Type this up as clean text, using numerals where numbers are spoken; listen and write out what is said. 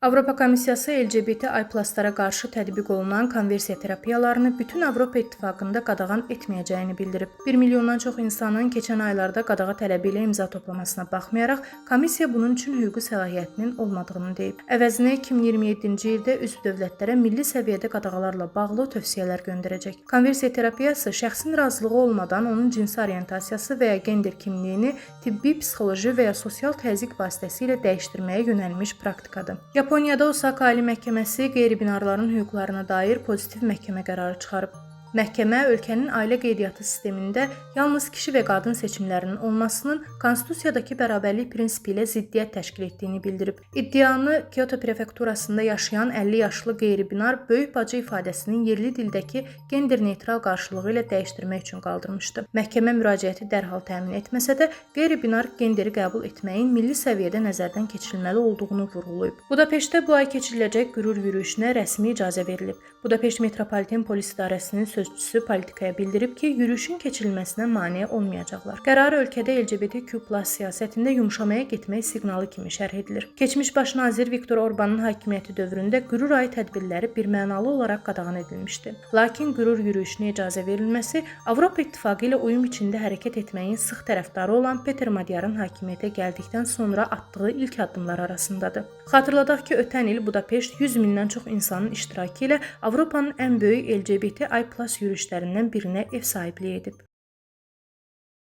Avropa Komissiyası LGBTİ+lara qarşı tətbiq olunan konversiya terapiyalarını bütün Avropa İttifaqında qadağan etməyəcəyini bildirib. 1 milyondan çox insanın keçən aylarda qadağa tələbi ilə imza toplamasına baxmayaraq, komissiya bunun üçün hüquqi səlahiyyətinin olmadığını deyib. Əvəzinə 2027-ci ildə üzv dövlətlərə milli səviyyədə qadağalarla bağlı tövsiyələr göndərəcək. Konversiya terapiyası şəxsin razılığı olmadan onun cinsi orientasiyası və ya gender kimliyini tibbi, psixoloji və ya sosial təzyiq vasitəsilə dəyişdirməyə yönəlmiş praktikadır. Yaponiyada Osaka Ali Məhkəməsi qeyri-binarların hüquqlarına dair pozitiv məhkəmə qərarı çıxarıb. Məhkəmə ölkənin ailə qeydiyyatı sistemində yalnız kişi və qadın seçimlərinin olmasının konstitusiyadakı bərabərlik prinsipi ilə ziddiyyət təşkil etdiyini bildirib. İddianı Kyoto prefekturasında yaşayan 50 yaşlı qeyri-binar böyük bacı ifadəsinin yerli dildəki gender-neytral qarşılığı ilə dəyişdirmək üçün qaldırmışdı. Məhkəmə müraciəti dərhal təmin etməsə də, qeyri-binar genderi qəbul etməyin milli səviyyədə nəzərdən keçirilməli olduğunu vurğulayıb. Budapeştdə bu ay keçiriləcək qürur yürüyüşünə rəsmi icazə verilib. Budapeşt Metropoliten Polis İdarəsinin sözçüsü politikaya bildirib ki, yürüyüşün keçirilməsinə mane olmayacaqlar. Qərar ölkədə LGBTQ+ siyasətində yumşamaya getmək siqnalı kimi şərh edilir. Keçmiş baş nazir Viktor Orbanın hakimiyyəti dövründə qürur ayı tədbirləri birmənalı olaraq qadağan edilmişdi. Lakin qürur yürüyüşünə icazə verilməsi Avropa İttifaqı ilə uyum içində hərəkət etməyin sıx tərəfdarı olan Peter Magyarın hakimiyyətə gəldikdən sonra atdığı ilk addımlar arasındadır. Xatırladaq ki, ötən il Budapeşt 100 mindən çox insanın iştirakı ilə Avropanın ən böyük LGBTİ+ yürüyüşlərindən birinə ev sahibliyi edib.